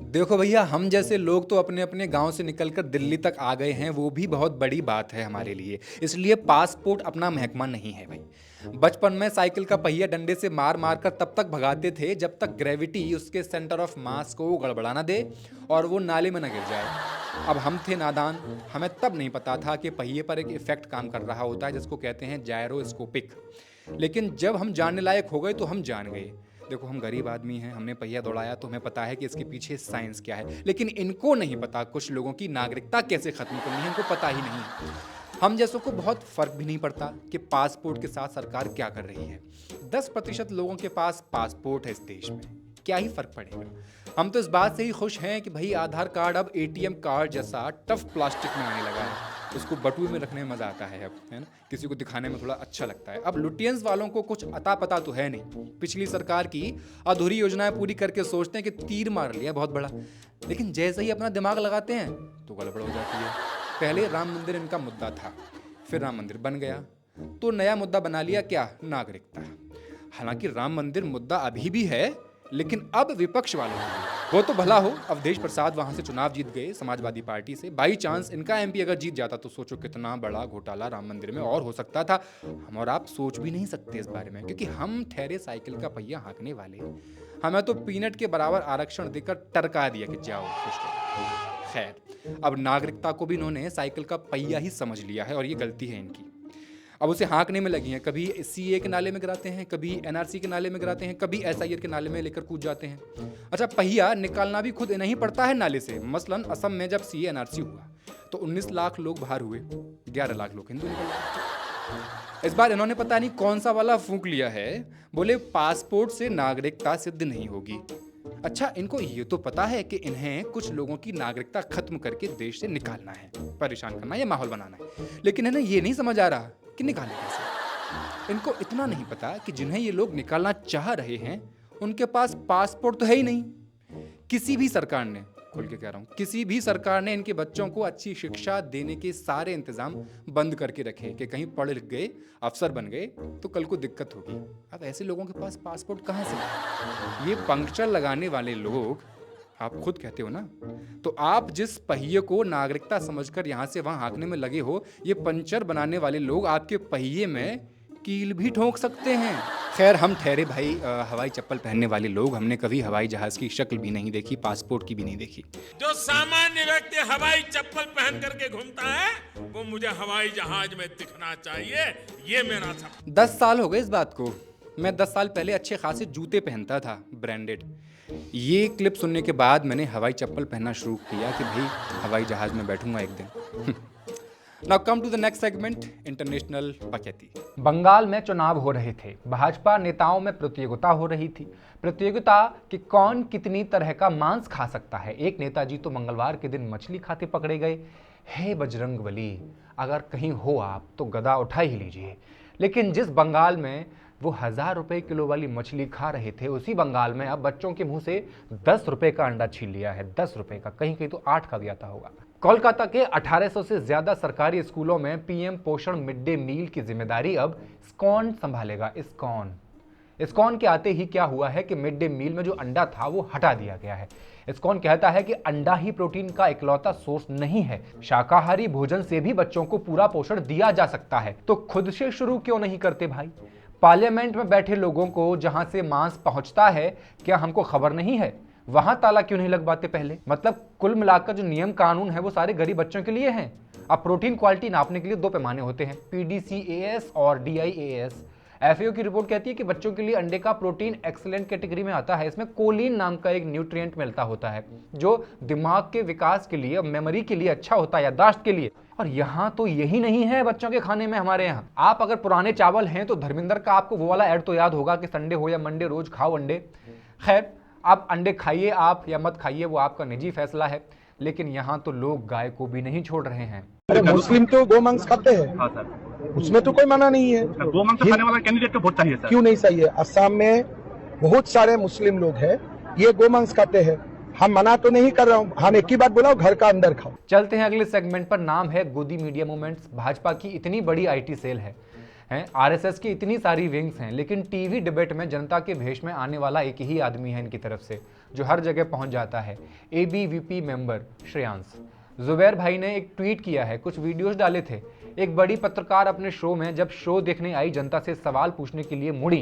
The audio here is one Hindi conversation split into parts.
देखो भैया, हम जैसे लोग तो अपने अपने गांव से निकलकर दिल्ली तक आ गए हैं, वो भी बहुत बड़ी बात है हमारे लिए। इसलिए पासपोर्ट अपना महकमा नहीं है भाई। बचपन में साइकिल का पहिया डंडे से मार मार कर तब तक भगाते थे जब तक ग्रेविटी उसके सेंटर ऑफ मास को गड़बड़ा ना दे और वो नाले में न गिर जाए। अब हम थे नादान, हमें तब नहीं पता था कि पहिए पर एक इफेक्ट काम कर रहा होता है जिसको कहते हैं जायरोस्कोपिक। लेकिन जब हम जानने लायक हो गए तो हम जान गए। देखो, हम गरीब आदमी हैं, हमने पहिया दौड़ाया तो हमें पता है कि इसके पीछे साइंस क्या है, लेकिन इनको नहीं पता कुछ लोगों की नागरिकता कैसे खत्म करनी है, इनको पता ही नहीं। हम जैसों को बहुत फर्क भी नहीं पड़ता कि पासपोर्ट के साथ सरकार क्या कर रही है। 10% लोगों के पास पासपोर्ट है इस देश में, क्या ही फर्क पड़ेगा। हम तो इस बात से ही खुश हैं कि भाई आधार कार्ड अब एटीएम कार्ड जैसा टफ प्लास्टिक में आने लगा है। उसको बटुए में रखने में मजा आता है अब, है ना, किसी को दिखाने में थोड़ा अच्छा लगता है। अब लुटियंस वालों को कुछ अता पता तो है नहीं। पिछली सरकार की अधूरी योजनाएं पूरी करके सोचते हैं कि तीर मार लिया बहुत बड़ा, लेकिन जैसे ही अपना दिमाग लगाते हैं तो गड़बड़ हो जाती है। पहले राम मंदिर इनका मुद्दा था, फिर राम मंदिर बन गया तो नया मुद्दा बना लिया, क्या, नागरिकता। हालांकि राम मंदिर मुद्दा अभी भी है, लेकिन अब विपक्ष वालों के लिए। वो तो भला हो, अवधेश प्रसाद वहां से चुनाव जीत गए समाजवादी पार्टी से। बाई चांस इनका एमपी अगर जीत जाता तो सोचो कितना बड़ा घोटाला राम मंदिर में और हो सकता था। हम और आप सोच भी नहीं सकते इस बारे में, क्योंकि हम ठहरे साइकिल का पहिया हाँकने वाले। हमें तो पीनट के बराबर आरक्षण देकर टरका दिया कि जाओ खुश रहो। खैर, अब नागरिकता को भी इन्होंने साइकिल का पहिया ही समझ लिया है और ये गलती है इनकी। अब उसे हाँकने में लगी हैं, कभी सीए के नाले में गिराते हैं, कभी एनआरसी के नाले में गिराते हैं, कभी एसआईआर के नाले में लेकर कूद जाते हैं। अच्छा, पहिया निकालना भी खुद नहीं पड़ता है नाले से। मसलन असम में जब सीए एनआरसी हुआ तो 19 लाख लोग बाहर हुए, 11 लाख लोग हिंदू निकल गए। इस बार इन्होंने पता नहीं कौन सा वाला फूंक लिया है, बोले पासपोर्ट से नागरिकता सिद्ध नहीं होगी। अच्छा, इनको ये तो पता है कि इन्हें कुछ लोगों की नागरिकता खत्म करके देश से निकालना है, परेशान करना है, माहौल बनाना है, लेकिन इन्हें ये नहीं समझ आ रहा कि निकालें कैसे। इनको इतना नहीं पता कि जिन्हें ये लोग निकालना चाह रहे हैं उनके पास पासपोर्ट तो है ही नहीं। किसी भी सरकार ने, खोल के कह रहा हूँ, किसी भी सरकार ने इनके बच्चों को अच्छी शिक्षा देने के सारे इंतजाम बंद करके रखे कि कहीं पढ़ लिख गए, अफसर बन गए तो कल को दिक्कत होगी। अब ऐसे लोगों के पास पासपोर्ट कहाँ से? ये पंक्चर लगाने वाले लोग, आप खुद कहते हो ना, तो आप जिस पहिए को नागरिकता समझकर यहां से वहां हाँकने में लगे हो, ये पंचर बनाने वाले लोग आपके पहिए में कील भी ठोक सकते हैं। खैर, हम ठहरे भाई हवाई चप्पल पहनने वाले लोग, हमने कभी हवाई जहाज की शक्ल भी नहीं देखी, पासपोर्ट की भी नहीं देखी। जो सामान्य व्यक्ति हवाई चप्पल पहन करके घूमता है वो मुझे हवाई जहाज में दिखना चाहिए, ये मेरा सपना। 10 साल हो गए इस बात को। मैं 10 साल पहले अच्छे खासे जूते पहनता था, ब्रांडेड। ये क्लिप सुनने के बाद मैंने हवाई चप्पल पहनना शुरू किया कि भाई हवाई जहाज में बैठूंगा एक दिन। Now come to the next segment, international बकैती। बंगाल में चुनाव हो रहे थे, भाजपा नेताओं में प्रतियोगिता हो रही थी। प्रतियोगिता कि कौन कितनी तरह का मांस खा सकता है। एक नेताजी तो मंगलवार के दिन मछली खाते पकड़े गए। हे बजरंगबली, अगर कहीं हो आप तो गदा उठा ही लीजिए। लेकिन जिस बंगाल में वो 1000 रुपए किलो वाली मछली खा रहे थे, उसी बंगाल में अब बच्चों के मुंह से 10 रुपए का अंडा छीन लिया है। 10 रुपए का, कहीं कहीं तो 8 का भी आता होगा। कोलकाता के 1800 से ज्यादा सरकारी स्कूलों में पीएम पोषण मिड डे मील की जिम्मेदारी अब इस्कॉन संभालेगा। इस्कॉन के आते ही क्या हुआ है कि मिड डे मील में जो अंडा था वो हटा दिया गया है। इस्कॉन कहता है कि अंडा ही प्रोटीन का इकलौता सोर्स नहीं है, शाकाहारी भोजन से भी बच्चों को पूरा पोषण दिया जा सकता है। तो खुद से शुरू क्यों नहीं करते भाई? पार्लियामेंट में बैठे लोगों को जहां से मांस पहुंचता है, क्या हमको खबर नहीं है? वहां ताला क्यों नहीं लगवाते पहले? मतलब कुल मिलाकर जो नियम कानून है वो सारे गरीब बच्चों के लिए हैं। अब प्रोटीन क्वालिटी नापने के लिए 2 पैमाने होते हैं, पीडीसीएएस और डीआईएएस। एफएओ की रिपोर्ट कहती है कि बच्चों के लिए अंडे का प्रोटीन एक्सीलेंट कैटेगरी में आता है। इसमें कोलिन नाम का एक न्यूट्रिएंट मिलता होता है जो दिमाग के विकास के लिए, मेमोरी के लिए अच्छा होता है, याददाश्त के लिए। और यहाँ तो यही नहीं है बच्चों के खाने में हमारे यहाँ। आप अगर पुराने चावल हैं तो धर्मेंद्र का आपको वो वाला ऐड तो याद होगा कि संडे हो या मंडे रोज खाओ अंडे। खैर, आप अंडे खाइए आप या मत खाइए, वो आपका निजी फैसला है। लेकिन यहाँ तो लोग गाय को भी नहीं छोड़ रहे हैं। अरे मुस्लिम तो गोमांस खाते हैं। हाँ सर, उसमें तो कोई मना नहीं है। गोमांस खाने वाला कैंडिडेट को वोट चाहिए सर। क्यों नहीं चाहिए? असम में बहुत सारे मुस्लिम लोग हैं, ये गोमांस खाते हैं। हम मना तो नहीं कर रहा हूँ, हम एक ही बात बोला, घर का अंदर खाओ। चलते हैं अगले सेगमेंट पर। नाम है गोदी मीडिया मूवमेंट्स। भाजपा की इतनी बड़ी आईटी सेल है, आरएसएस की इतनी सारी विंग्स हैं, लेकिन टीवी डिबेट में जनता के भेष में आने वाला एक ही आदमी है इनकी तरफ से, जो हर जगह पहुंच जाता है, ABVP मेंबर श्रेयांश। जुबैर भाई ने एक ट्वीट किया है, कुछ वीडियोस डाले थे। एक बड़ी पत्रकार अपने शो में जब शो देखने आई जनता से सवाल पूछने के लिए मुड़ी,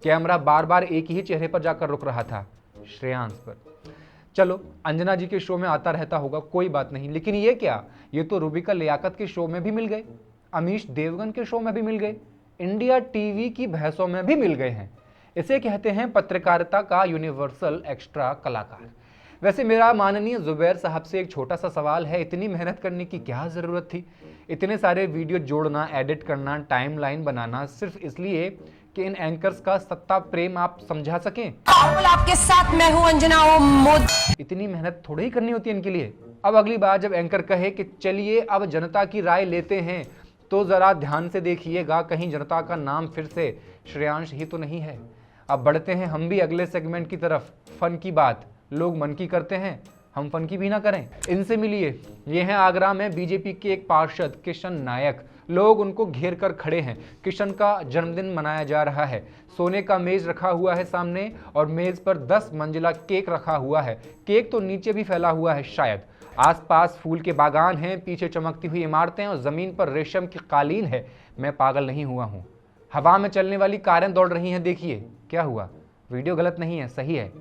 कैमरा बार बार एक ही चेहरे पर जाकर रुक रहा था, श्रेयांश पर। चलो, अंजना जी के शो में आता रहता होगा, कोई बात नहीं, लेकिन ये क्या, ये तो रूबिका लियाकत के शो में भी मिल गए, अमीश देवगन के शो में भी मिल गए, इंडिया टीवी की बहसों में भी मिल गए हैं। इसे कहते हैं पत्रकारिता का यूनिवर्सल एक्स्ट्रा कलाकार। वैसे मेरा माननीय जुबैर साहब से एक छोटा सा सवाल है, इतनी मेहनत करने की क्या ज़रूरत थी? इतने सारे वीडियो जोड़ना, एडिट करना, टाइमलाइन बनाना, सिर्फ इसलिए कि इन एंकर्स का सत्ता प्रेम आप समझा सकें? आपके साथ मैं हूं अंजना मोदी। इतनी मेहनत थोड़ी ही करनी होती है इनके लिए। अब अगली बार जब एंकर कहे कि चलिए अब जनता की राय लेते हैं, तो ज़रा ध्यान से देखिएगा, कहीं जनता का नाम फिर से श्रेयांश ही तो नहीं है। अब बढ़ते हैं हम भी अगले सेगमेंट की तरफ। फन की बात लोग मन की करते हैं, हम फन की भी ना करें। इनसे मिलिए, ये हैं आगरा में बीजेपी के एक पार्षद किशन नायक। लोग उनको घेर कर खड़े हैं। किशन का जन्मदिन मनाया जा रहा है। सोने का मेज रखा हुआ है सामने और मेज पर 10 मंजिला केक रखा हुआ है। केक तो नीचे भी फैला हुआ है शायद। आसपास फूल के बागान हैं, पीछे चमकती हुई इमारतें और जमीन पर रेशम की कालीन है। मैं पागल नहीं हुआ हूँ। हवा में चलने वाली कारें दौड़ रही हैं, देखिए। क्या हुआ? वीडियो गलत नहीं है, सही है।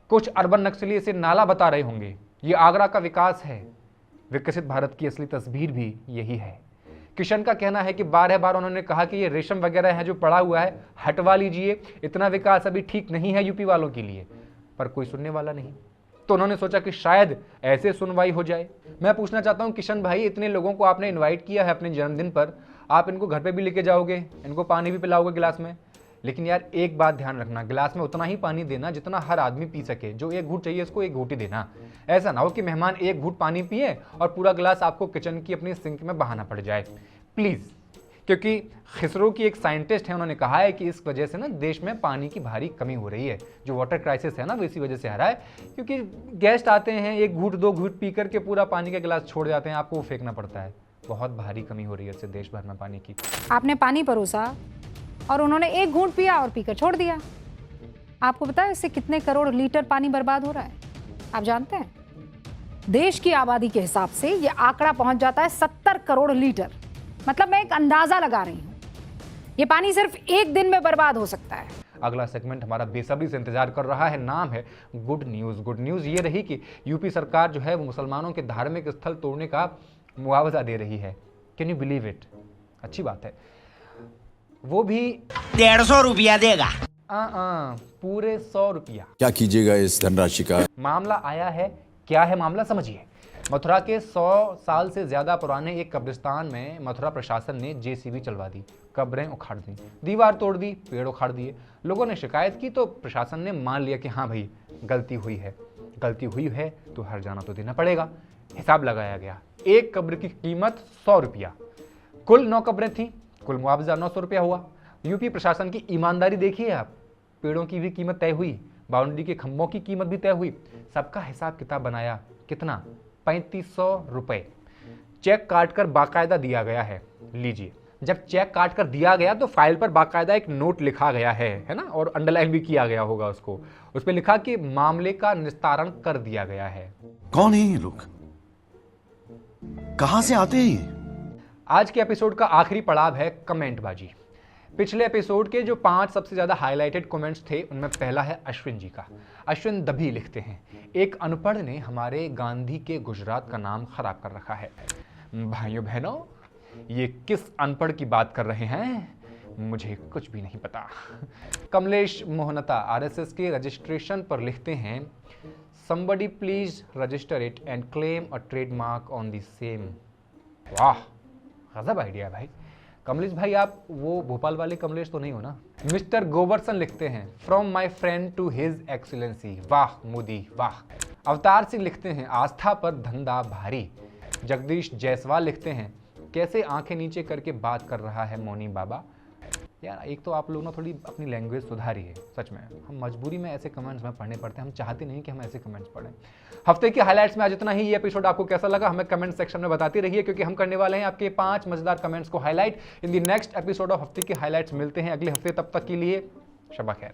कुछ अर्बन नक्सली इसे नाला बता रहे होंगे। ये आगरा का विकास है। विकसित भारत की असली तस्वीर भी यही है। किशन का कहना है कि 12 बार उन्होंने कहा कि ये रेशम वगैरह है जो पड़ा हुआ है, हटवा लीजिए, इतना विकास अभी ठीक नहीं है यूपी वालों के लिए। पर कोई सुनने वाला नहीं, तो उन्होंने सोचा कि शायद ऐसे सुनवाई हो जाए। मैं पूछना चाहता हूँ किशन भाई, इतने लोगों को आपने इन्वाइट किया है अपने जन्मदिन पर, आप इनको घर पे भी लेके जाओगे, इनको पानी भी पिलाओगे गिलास में, लेकिन यार एक बात ध्यान रखना, गिलास में उतना ही पानी देना जितना हर आदमी पी सके। जो एक घूंट चाहिए उसको एक घूंट ही देना। ऐसा ना हो कि मेहमान एक घूंट पानी पिए और पूरा गिलास आपको किचन की अपनी सिंक में बहाना पड़ जाए, प्लीज़। क्योंकि खिसरो की एक साइंटिस्ट है, उन्होंने कहा है कि इस वजह से ना देश में पानी की भारी कमी हो रही है। जो वाटर क्राइसिस है ना, वो इसी वजह से आ रहा है, क्योंकि गेस्ट आते हैं, एक घूंट 2 घूंट पी करके पूरा पानी का गिलास छोड़ जाते हैं, आपको वो फेंकना पड़ता है। बहुत भारी कमी हो रही है इससे देश भर में पानी की। आपने पानी परोसा और उन्होंने एक घूंट पिया और पीकर छोड़ दिया। आपको पता है इससे कितने करोड़ लीटर पानी बर्बाद हो रहा है? आप जानते हैं? देश की आबादी के हिसाब से ये आंकड़ा पहुंच जाता है 70 करोड़ लीटर। मतलब मैं एक अंदाजा लगा रही हूं, ये पानी सिर्फ एक दिन में बर्बाद हो सकता है। अगला सेगमेंट हमारा बेसब्री से इंतजार कर रहा है, नाम है गुड न्यूज़। गुड न्यूज़ ये रही कि यूपी सरकार जो है वो मुसलमानों के धार्मिक स्थल तोड़ने का मुआवजा दे रही है। Can you believe it? अच्छी बात है। वो भी 150 रुपया देगा। पूरे 100 रुपया। क्या कीजिएगा इस धनराशि का? मामला आया है, क्या है मामला समझिए। मथुरा के 100 साल से ज्यादा पुराने एक कब्रिस्तान में मथुरा प्रशासन ने जेसीबी चलवा दी, कब्रें उखाड़ दी, दीवार तोड़ दी, पेड़ उखाड़ दिए। लोगों ने शिकायत की तो प्रशासन ने मान लिया कि हाँ भाई गलती हुई है, गलती हुई है तो हर्जाना तो देना पड़ेगा। हिसाब लगाया गया, एक कब्र की कीमत 100 रुपया। कुल 9 कब्रें थी, कुल मुआवजा 900 रुपया हुआ। यूपी प्रशासन की ईमानदारी देखिए आप। पेड़ों की भी कीमत तय हुई, बाउंड्री के खंभों की कीमत भी तय हुई, सबका हिसाब किताब बनाया। कितना? 3500 रुपये। चेक काट कर बाकायदा दिया गया है। लीजिए, जब चेक काट कर दिया गया तो फाइल पर बाकायदा एक नोट लिखा गया है ना, और अंडरलाइन भी किया गया होगा उसको। उस पर लिखा कि मामले का निस्तारण कर दिया गया है। कौन है ये लोग? कहां से आते हैं ये? आज के एपिसोड का आखिरी पड़ाव है कमेंटबाजी। पिछले एपिसोड के जो 5 सबसे ज्यादा हाईलाइटेड कमेंट्स थे उनमें पहला है अश्विन जी का। अश्विन दभी लिखते हैं, एक अनपढ़ ने हमारे गांधी के गुजरात का नाम खराब कर रखा है। भाइयों बहनों, ये किस अनपढ़ की बात कर रहे हैं? मुझे कुछ भी नहीं पता। कमलेश मोहनता आरएसएस के रजिस्ट्रेशन पर लिखते हैं, somebody please register it and claim a trademark on the same। वाह, गजब आइडिया भाई। कमलेश भाई, आप वो भोपाल वाले कमलेश तो नहीं हो ना? मिस्टर गोवर्सन लिखते हैं, from my friend to his excellency. वाह मोदी वाह। अवतार सिंह लिखते हैं, आस्था पर धंधा भारी। जगदीश जायसवाल लिखते हैं, कैसे आंखें नीचे करके बात कर रहा है मौनी बाबा। यार एक तो आप लोग ना थोड़ी अपनी लैंग्वेज सुधारी है, सच में। हम मजबूरी में ऐसे कमेंट्स में पढ़ने पड़ते हैं, हम चाहते नहीं कि हम ऐसे कमेंट्स पढ़ें। हफ्ते के हाइलाइट्स में आज इतना ही। ये एपिसोड आपको कैसा लगा हमें कमेंट सेक्शन में बताते रहिए, क्योंकि हम करने वाले हैं आपके 5 मजेदार कमेंट्स को highlight in the next episode of हफ्ते के हाइलाइट्स। मिलते हैं अगले हफ्ते, तब तक के लिए शबा खैर।